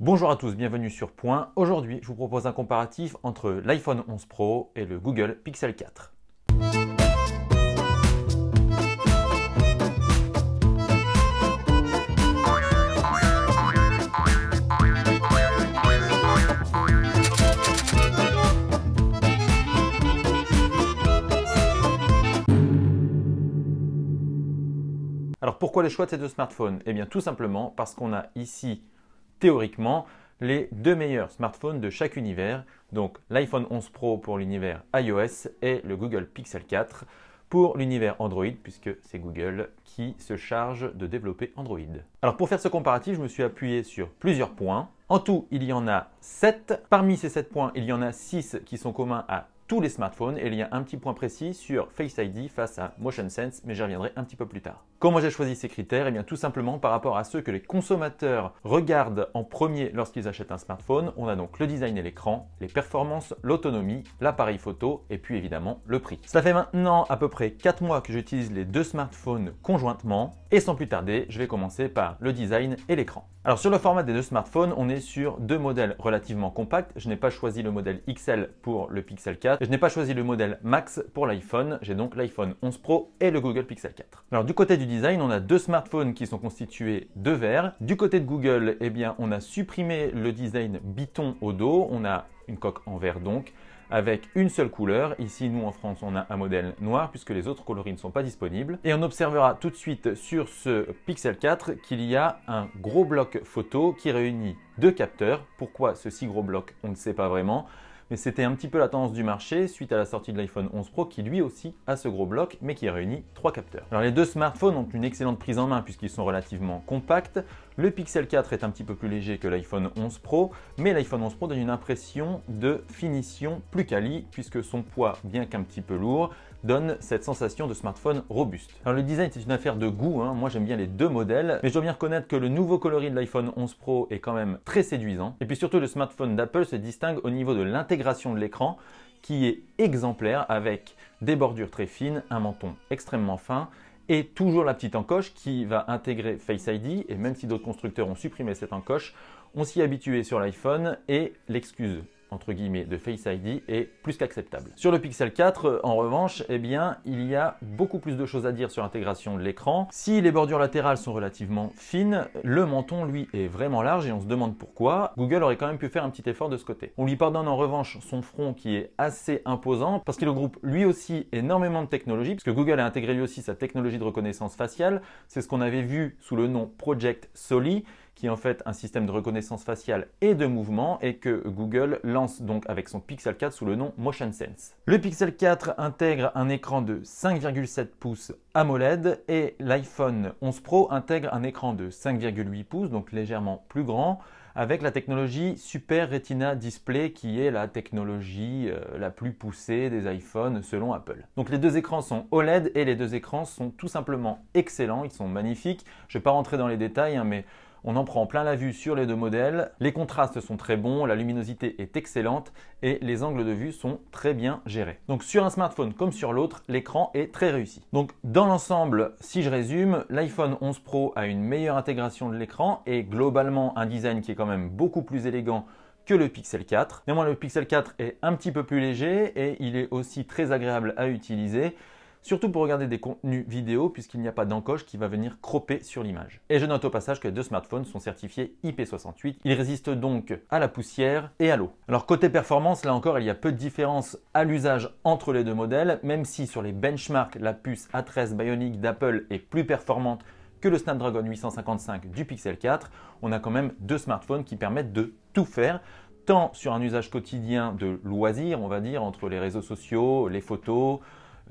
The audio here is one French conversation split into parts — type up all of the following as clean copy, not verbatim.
Bonjour à tous, bienvenue sur Point. Aujourd'hui, je vous propose un comparatif entre l'iPhone 11 Pro et le Google Pixel 4. Alors pourquoi le choix de ces deux smartphones? Eh bien tout simplement parce qu'on a ici théoriquement les deux meilleurs smartphones de chaque univers, donc l'iPhone 11 Pro pour l'univers iOS et le Google Pixel 4 pour l'univers Android, puisque c'est Google qui se charge de développer Android. Alors pour faire ce comparatif, je me suis appuyé sur plusieurs points. En tout, il y en a 7. Parmi ces 7 points, il y en a 6 qui sont communs à tous les smartphones et il y a un petit point précis sur Face ID face à Motion Sense, mais j'y reviendrai un petit peu plus tard. Comment j'ai choisi ces critères? Eh bien tout simplement par rapport à ceux que les consommateurs regardent en premier lorsqu'ils achètent un smartphone. On a donc le design et l'écran, les performances, l'autonomie, l'appareil photo et puis évidemment le prix. Ça fait maintenant à peu près 4 mois que j'utilise les deux smartphones conjointement et sans plus tarder, je vais commencer par le design et l'écran. Alors sur le format des deux smartphones, on est sur deux modèles relativement compacts. Je n'ai pas choisi le modèle XL pour le Pixel 4 et je n'ai pas choisi le modèle Max pour l'iPhone. J'ai donc l'iPhone 11 Pro et le Google Pixel 4. Alors du côté du design, on a deux smartphones qui sont constitués de verre. Du côté de Google, eh bien, on a supprimé le design biton au dos. On a une coque en verre donc, avec une seule couleur. Ici, nous en France, on a un modèle noir puisque les autres coloris ne sont pas disponibles. Et on observera tout de suite sur ce Pixel 4 qu'il y a un gros bloc photo qui réunit deux capteurs. Pourquoi ce si gros bloc? On ne sait pas vraiment. Mais c'était un petit peu la tendance du marché suite à la sortie de l'iPhone 11 Pro qui lui aussi a ce gros bloc mais qui réunit trois capteurs. Alors les deux smartphones ont une excellente prise en main puisqu'ils sont relativement compacts. Le Pixel 4 est un petit peu plus léger que l'iPhone 11 Pro, mais l'iPhone 11 Pro donne une impression de finition plus quali puisque son poids, bien qu'un petit peu lourd, donne cette sensation de smartphone robuste. Alors le design c'est une affaire de goût, moi j'aime bien les deux modèles, mais je dois bien reconnaître que le nouveau coloris de l'iPhone 11 Pro est quand même très séduisant. Et puis surtout le smartphone d'Apple se distingue au niveau de l'intégration de l'écran qui est exemplaire avec des bordures très fines, un menton extrêmement fin et toujours la petite encoche qui va intégrer Face ID. Et même si d'autres constructeurs ont supprimé cette encoche, on s'y est habitué sur l'iPhone et l'excuse entre guillemets de Face ID est plus qu'acceptable. Sur le Pixel 4, en revanche, eh bien, il y a beaucoup plus de choses à dire sur l'intégration de l'écran. Si les bordures latérales sont relativement fines, le menton, lui, est vraiment large et on se demande pourquoi. Google aurait quand même pu faire un petit effort de ce côté. On lui pardonne en revanche son front qui est assez imposant parce qu'il regroupe lui aussi énormément de technologies, puisque Google a intégré lui aussi sa technologie de reconnaissance faciale. C'est ce qu'on avait vu sous le nom Project Soli, qui est en fait un système de reconnaissance faciale et de mouvement et que Google lance donc avec son Pixel 4 sous le nom Motion Sense. Le Pixel 4 intègre un écran de 5,7 pouces AMOLED et l'iPhone 11 Pro intègre un écran de 5,8 pouces, donc légèrement plus grand, avec la technologie Super Retina Display qui est la technologie la plus poussée des iPhones selon Apple. Donc les deux écrans sont OLED et les deux écrans sont tout simplement excellents, ils sont magnifiques. Je ne vais pas rentrer dans les détails, mais on en prend plein la vue sur les deux modèles, les contrastes sont très bons, la luminosité est excellente et les angles de vue sont très bien gérés. Donc sur un smartphone comme sur l'autre, l'écran est très réussi. Donc dans l'ensemble, si je résume, l'iPhone 11 Pro a une meilleure intégration de l'écran et globalement un design qui est quand même beaucoup plus élégant que le Pixel 4. Néanmoins, le Pixel 4 est un petit peu plus léger et il est aussi très agréable à utiliser. Surtout pour regarder des contenus vidéo puisqu'il n'y a pas d'encoche qui va venir cropper sur l'image. Et je note au passage que les deux smartphones sont certifiés IP68. Ils résistent donc à la poussière et à l'eau. Alors côté performance, là encore, il y a peu de différence à l'usage entre les deux modèles, même si sur les benchmarks, la puce A13 Bionic d'Apple est plus performante que le Snapdragon 855 du Pixel 4. On a quand même deux smartphones qui permettent de tout faire, tant sur un usage quotidien de loisirs, on va dire, entre les réseaux sociaux, les photos,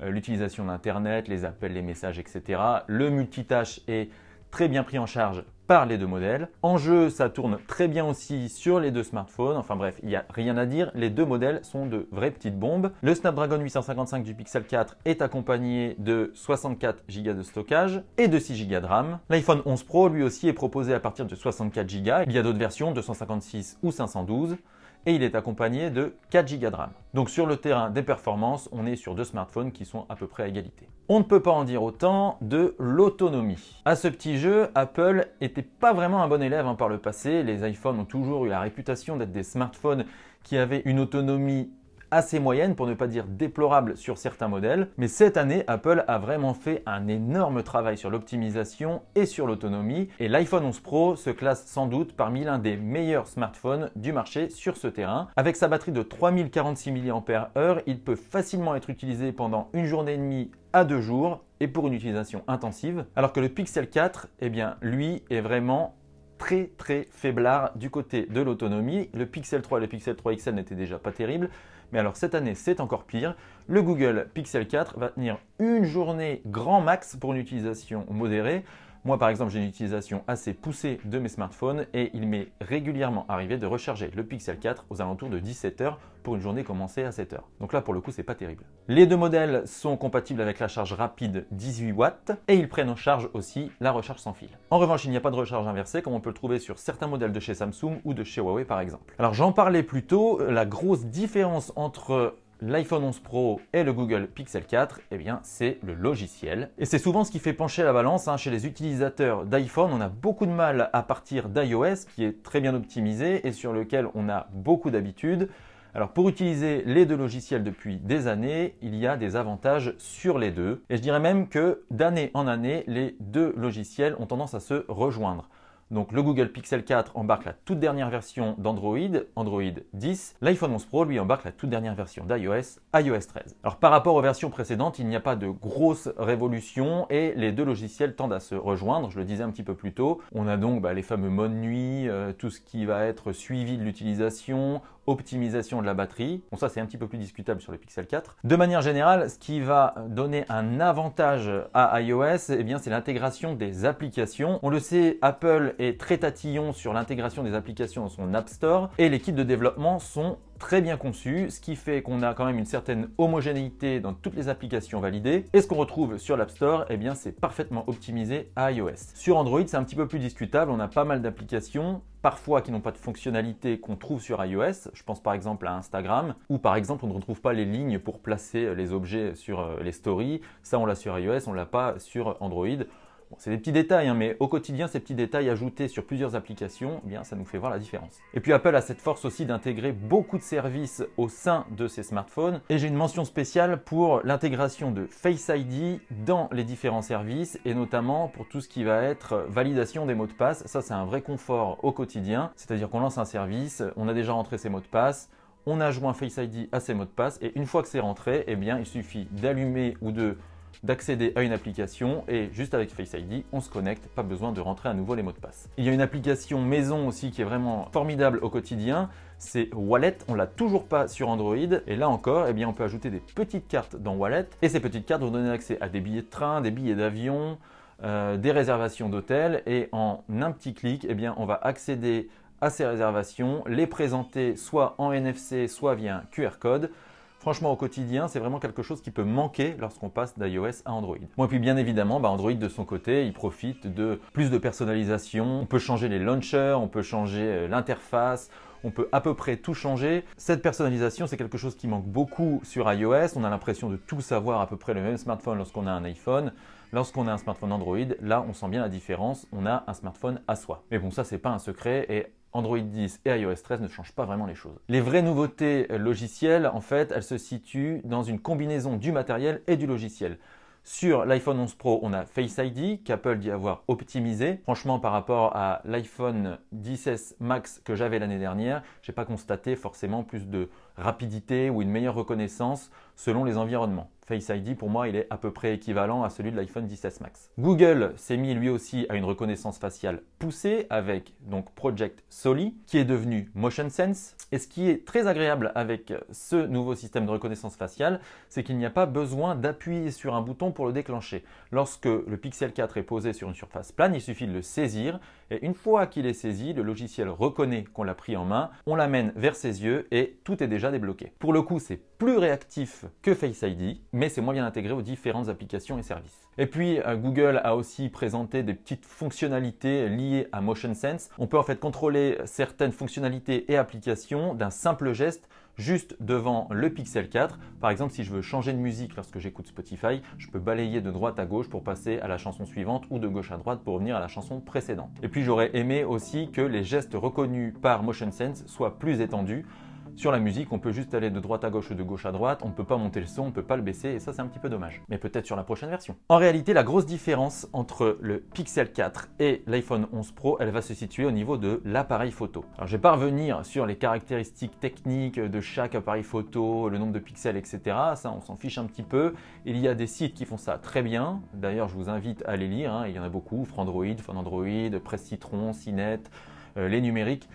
l'utilisation d'Internet, les appels, les messages, etc. Le multitâche est très bien pris en charge par les deux modèles. En jeu, ça tourne très bien aussi sur les deux smartphones. Enfin bref, il n'y a rien à dire. Les deux modèles sont de vraies petites bombes. Le Snapdragon 855 du Pixel 4 est accompagné de 64 Go de stockage et de 6 Go de RAM. L'iPhone 11 Pro, lui aussi, est proposé à partir de 64 Go. Il y a d'autres versions, 256 ou 512. et il est accompagné de 4 Go de RAM. Donc sur le terrain des performances, on est sur deux smartphones qui sont à peu près à égalité. On ne peut pas en dire autant de l'autonomie. À ce petit jeu, Apple n'était pas vraiment un bon élève par le passé. Les iPhones ont toujours eu la réputation d'être des smartphones qui avaient une autonomie assez moyenne, pour ne pas dire déplorable sur certains modèles. Mais cette année, Apple a vraiment fait un énorme travail sur l'optimisation et sur l'autonomie. Et l'iPhone 11 Pro se classe sans doute parmi l'un des meilleurs smartphones du marché sur ce terrain. Avec sa batterie de 3046 mAh, il peut facilement être utilisé pendant une journée et demie à 2 jours et pour une utilisation intensive. Alors que le Pixel 4, eh bien, lui est vraiment très faiblard du côté de l'autonomie. Le Pixel 3 et le Pixel 3 XL n'étaient déjà pas terribles. Mais alors cette année, c'est encore pire. Le Google Pixel 4 va tenir une journée grand max pour une utilisation modérée. Moi, par exemple, j'ai une utilisation assez poussée de mes smartphones et il m'est régulièrement arrivé de recharger le Pixel 4 aux alentours de 17 h pour une journée commencée à 7 h. Donc là, pour le coup, c'est pas terrible. Les deux modèles sont compatibles avec la charge rapide 18 watts et ils prennent en charge aussi la recharge sans fil. En revanche, il n'y a pas de recharge inversée comme on peut le trouver sur certains modèles de chez Samsung ou de chez Huawei par exemple. Alors j'en parlais plus tôt, la grosse différence entre l'iPhone 11 Pro et le Google Pixel 4, eh bien, c'est le logiciel. Et c'est souvent ce qui fait pencher la balance chez les utilisateurs d'iPhone. On a beaucoup de mal à partir d'iOS, qui est très bien optimisé et sur lequel on a beaucoup d'habitude. Alors pour utiliser les deux logiciels depuis des années, il y a des avantages sur les deux. Et je dirais même que d'année en année, les deux logiciels ont tendance à se rejoindre. Donc le Google Pixel 4 embarque la toute dernière version d'Android, Android 10. L'iPhone 11 Pro, lui, embarque la toute dernière version d'iOS, iOS 13. Alors par rapport aux versions précédentes, il n'y a pas de grosse révolution et les deux logiciels tendent à se rejoindre. Je le disais un petit peu plus tôt. On a donc les fameux modes nuit, tout ce qui va être suivi de l'utilisation, optimisation de la batterie. Bon, ça c'est un petit peu plus discutable sur le Pixel 4. De manière générale, ce qui va donner un avantage à iOS, eh bien, c'est l'intégration des applications. On le sait, Apple est très tatillon sur l'intégration des applications dans son App Store et les kits de développement sont très bien conçus, ce qui fait qu'on a quand même une certaine homogénéité dans toutes les applications validées. Et ce qu'on retrouve sur l'App Store, eh bien, c'est parfaitement optimisé à iOS. Sur Android, c'est un petit peu plus discutable. On a pas mal d'applications, parfois qui n'ont pas de fonctionnalité qu'on trouve sur iOS. Je pense par exemple à Instagram, où par exemple on ne retrouve pas les lignes pour placer les objets sur les stories. Ça, on l'a sur iOS, on l'a pas sur Android. Bon, c'est des petits détails, mais au quotidien, ces petits détails ajoutés sur plusieurs applications, eh bien, ça nous fait voir la différence. Et puis Apple a cette force aussi d'intégrer beaucoup de services au sein de ses smartphones. Et j'ai une mention spéciale pour l'intégration de Face ID dans les différents services et notamment pour tout ce qui va être validation des mots de passe. Ça, c'est un vrai confort au quotidien. C'est-à-dire qu'on lance un service, on a déjà rentré ses mots de passe, on a joint Face ID à ses mots de passe et une fois que c'est rentré, eh bien, il suffit d'allumer ou d'accéder à une application et juste avec Face ID, on se connecte, pas besoin de rentrer à nouveau les mots de passe. Il y a une application maison aussi qui est vraiment formidable au quotidien, c'est Wallet. On l'a toujours pas sur Android et là encore, eh bien, on peut ajouter des petites cartes dans Wallet et ces petites cartes vont donner accès à des billets de train, des billets d'avion, des réservations d'hôtel et en un petit clic, eh bien, on va accéder à ces réservations, les présenter soit en NFC, soit via un QR code. Franchement, au quotidien, c'est vraiment quelque chose qui peut manquer lorsqu'on passe d'iOS à Android. Bon, et puis bien évidemment, Android de son côté, il profite de plus de personnalisation. On peut changer les launchers, on peut changer l'interface, on peut à peu près tout changer. Cette personnalisation, c'est quelque chose qui manque beaucoup sur iOS. On a l'impression de tout savoir à peu près le même smartphone lorsqu'on a un iPhone. Lorsqu'on a un smartphone Android, là, on sent bien la différence. On a un smartphone à soi. Mais bon, ça, c'est pas un secret et Android 10 et iOS 13 ne changent pas vraiment les choses. Les vraies nouveautés logicielles, en fait, elles se situent dans une combinaison du matériel et du logiciel. Sur l'iPhone 11 Pro, on a Face ID qu'Apple dit avoir optimisé. Franchement, par rapport à l'iPhone 10S Max que j'avais l'année dernière, je n'ai pas constaté forcément plus de rapidité ou une meilleure reconnaissance selon les environnements. Face ID, pour moi, il est à peu près équivalent à celui de l'iPhone 10S Max. Google s'est mis lui aussi à une reconnaissance faciale poussée avec donc Project Soli, qui est devenu Motion Sense. Et ce qui est très agréable avec ce nouveau système de reconnaissance faciale, c'est qu'il n'y a pas besoin d'appuyer sur un bouton pour le déclencher. Lorsque le Pixel 4 est posé sur une surface plane, il suffit de le saisir Et une fois qu'il est saisi, le logiciel reconnaît qu'on l'a pris en main, on l'amène vers ses yeux et tout est déjà débloqué. Pour le coup, c'est plus réactif que Face ID, mais c'est moins bien intégré aux différentes applications et services. Et puis, Google a aussi présenté des petites fonctionnalités liées à Motion Sense. On peut en fait contrôler certaines fonctionnalités et applications d'un simple geste juste devant le Pixel 4. Par exemple, si je veux changer de musique lorsque j'écoute Spotify, je peux balayer de droite à gauche pour passer à la chanson suivante ou de gauche à droite pour revenir à la chanson précédente. Et puis, j'aurais aimé aussi que les gestes reconnus par Motion Sense soient plus étendus. Sur la musique, on peut juste aller de droite à gauche ou de gauche à droite, on ne peut pas monter le son, on ne peut pas le baisser et ça c'est un petit peu dommage. Mais peut-être sur la prochaine version. En réalité, la grosse différence entre le Pixel 4 et l'iPhone 11 Pro, elle va se situer au niveau de l'appareil photo. Alors je ne vais pas revenir sur les caractéristiques techniques de chaque appareil photo, le nombre de pixels, etc. Ça on s'en fiche un petit peu. Il y a des sites qui font ça très bien. D'ailleurs, je vous invite à les lire, hein. Il y en a beaucoup, Frandroid, Phonandroid, Presse Citron, CNET, les numériques.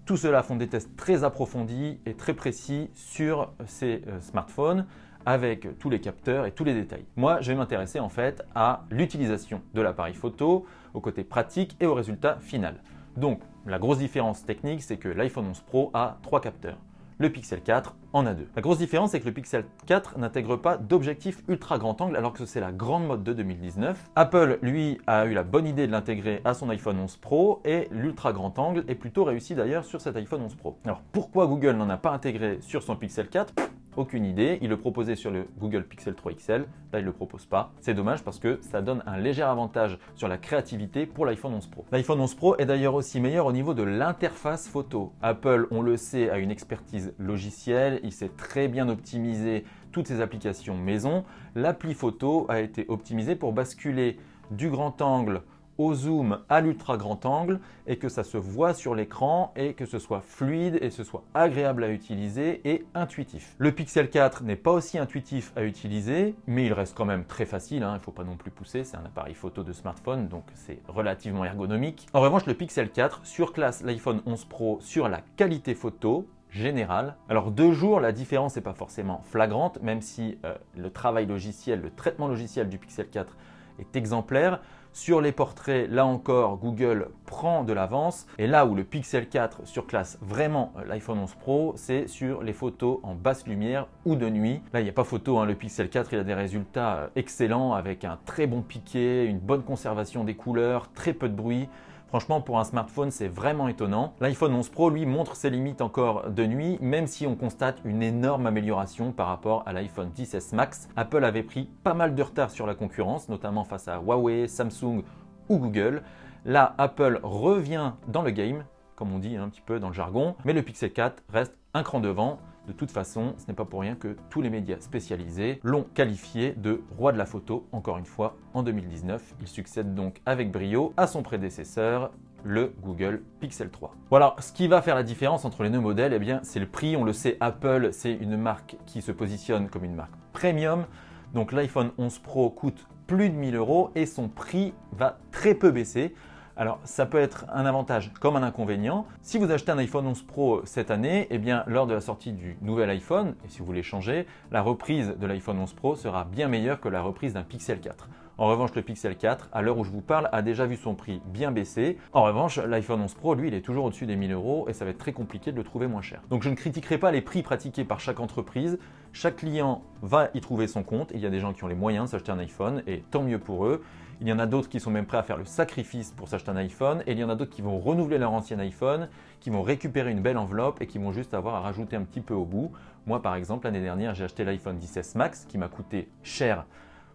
Tout cela font des tests très approfondis et très précis sur ces smartphones avec tous les capteurs et tous les détails. Moi, je vais m'intéresser en fait à l'utilisation de l'appareil photo, au côté pratique et au résultat final. Donc, la grosse différence technique, c'est que l'iPhone 11 Pro a 3 capteurs. Le Pixel 4 en a 2. La grosse différence, c'est que le Pixel 4 n'intègre pas d'objectif ultra grand angle alors que c'est la grande mode de 2019. Apple, lui, a eu la bonne idée de l'intégrer à son iPhone 11 Pro et l'ultra grand angle est plutôt réussi d'ailleurs sur cet iPhone 11 Pro. Alors pourquoi Google n'en a pas intégré sur son Pixel 4 ? Aucune idée, il le proposait sur le Google Pixel 3 XL, là il ne le propose pas. C'est dommage parce que ça donne un léger avantage sur la créativité pour l'iPhone 11 Pro. L'iPhone 11 Pro est d'ailleurs aussi meilleur au niveau de l'interface photo. Apple, on le sait, a une expertise logicielle, il sait très bien optimiser toutes ses applications maison. L'appli photo a été optimisée pour basculer du grand angle au zoom à l'ultra grand angle et que ça se voit sur l'écran et que ce soit fluide et ce soit agréable à utiliser et intuitif. Le Pixel 4 n'est pas aussi intuitif à utiliser, mais il reste quand même très facile, hein, il ne faut pas non plus pousser, c'est un appareil photo de smartphone donc c'est relativement ergonomique. En revanche, le Pixel 4 surclasse l'iPhone 11 Pro sur la qualité photo générale. Alors de jour, la différence n'est pas forcément flagrante, même si le travail logiciel, le traitement logiciel du Pixel 4 est exemplaire. Sur les portraits, là encore, Google prend de l'avance. Et là où le Pixel 4 surclasse vraiment l'iPhone 11 Pro, c'est sur les photos en basse lumière ou de nuit. Là, il n'y a pas photo, hein. Le Pixel 4, il a des résultats excellents avec un très bon piqué, une bonne conservation des couleurs, très peu de bruit. Franchement, pour un smartphone, c'est vraiment étonnant. L'iPhone 11 Pro, lui, montre ses limites encore de nuit, même si on constate une énorme amélioration par rapport à l'iPhone XS Max. Apple avait pris pas mal de retard sur la concurrence, notamment face à Huawei, Samsung ou Google. Là, Apple revient dans le game, comme on dit un petit peu dans le jargon, mais le Pixel 4 reste un cran devant. De toute façon, ce n'est pas pour rien que tous les médias spécialisés l'ont qualifié de roi de la photo, encore une fois, en 2019. Il succède donc avec brio à son prédécesseur, le Google Pixel 3. Voilà, ce qui va faire la différence entre les deux modèles, eh bien, c'est le prix. On le sait, Apple, c'est une marque qui se positionne comme une marque premium. Donc l'iPhone 11 Pro coûte plus de 1000 € et son prix va très peu baisser. Alors, ça peut être un avantage comme un inconvénient. Si vous achetez un iPhone 11 Pro cette année, eh bien, lors de la sortie du nouvel iPhone, et si vous voulez changer, la reprise de l'iPhone 11 Pro sera bien meilleure que la reprise d'un Pixel 4. En revanche, le Pixel 4, à l'heure où je vous parle, a déjà vu son prix bien baisser. En revanche, l'iPhone 11 Pro, lui, il est toujours au-dessus des 1000 € et ça va être très compliqué de le trouver moins cher. Donc, je ne critiquerai pas les prix pratiqués par chaque entreprise. Chaque client va y trouver son compte. Il y a des gens qui ont les moyens de s'acheter un iPhone et tant mieux pour eux. Il y en a d'autres qui sont même prêts à faire le sacrifice pour s'acheter un iPhone et il y en a d'autres qui vont renouveler leur ancien iPhone, qui vont récupérer une belle enveloppe et qui vont juste avoir à rajouter un petit peu au bout. Moi, par exemple, l'année dernière, j'ai acheté l'iPhone XS Max qui m'a coûté cher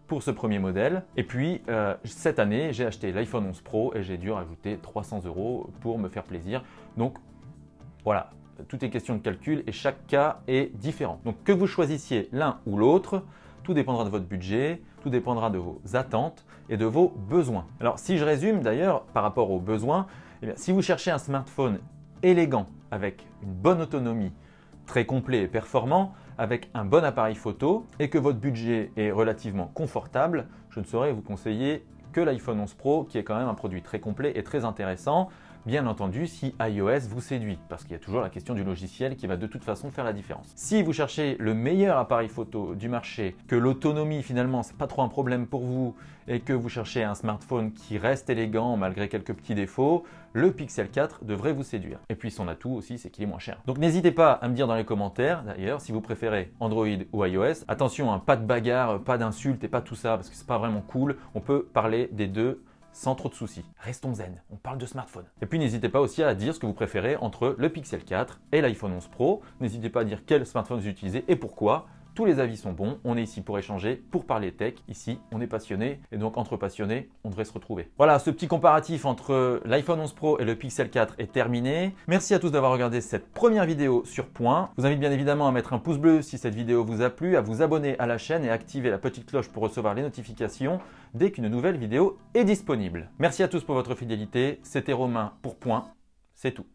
pour ce premier modèle. Et puis, cette année, j'ai acheté l'iPhone 11 Pro et j'ai dû rajouter 300 € pour me faire plaisir. Donc, voilà. Tout est question de calcul et chaque cas est différent. Donc que vous choisissiez l'un ou l'autre, tout dépendra de votre budget, tout dépendra de vos attentes et de vos besoins. Alors si je résume d'ailleurs par rapport aux besoins, eh bien, si vous cherchez un smartphone élégant avec une bonne autonomie, très complet et performant, avec un bon appareil photo et que votre budget est relativement confortable, je ne saurais vous conseiller que l'iPhone 11 Pro qui est quand même un produit très complet et très intéressant. bien entendu si iOS vous séduit, parce qu'il y a toujours la question du logiciel qui va de toute façon faire la différence. Si vous cherchez le meilleur appareil photo du marché, que l'autonomie finalement c'est pas trop un problème pour vous et que vous cherchez un smartphone qui reste élégant malgré quelques petits défauts, le Pixel 4 devrait vous séduire. Et puis son atout aussi, c'est qu'il est moins cher. Donc n'hésitez pas à me dire dans les commentaires d'ailleurs si vous préférez Android ou iOS. Attention, hein, pas de bagarre, pas d'insultes et pas tout ça parce que c'est pas vraiment cool. On peut parler des deux sans trop de soucis. Restons zen, on parle de smartphone. Et puis n'hésitez pas aussi à dire ce que vous préférez entre le Pixel 4 et l'iPhone 11 Pro. N'hésitez pas à dire quel smartphone vous utilisez et pourquoi. Tous les avis sont bons, on est ici pour échanger, pour parler tech. Ici, on est passionné et donc entre passionnés, on devrait se retrouver. Voilà, ce petit comparatif entre l'iPhone 11 Pro et le Pixel 4 est terminé. Merci à tous d'avoir regardé cette première vidéo sur Point. Je vous invite bien évidemment à mettre un pouce bleu si cette vidéo vous a plu, à vous abonner à la chaîne et à activer la petite cloche pour recevoir les notifications dès qu'une nouvelle vidéo est disponible. Merci à tous pour votre fidélité. C'était Romain pour Point. C'est tout.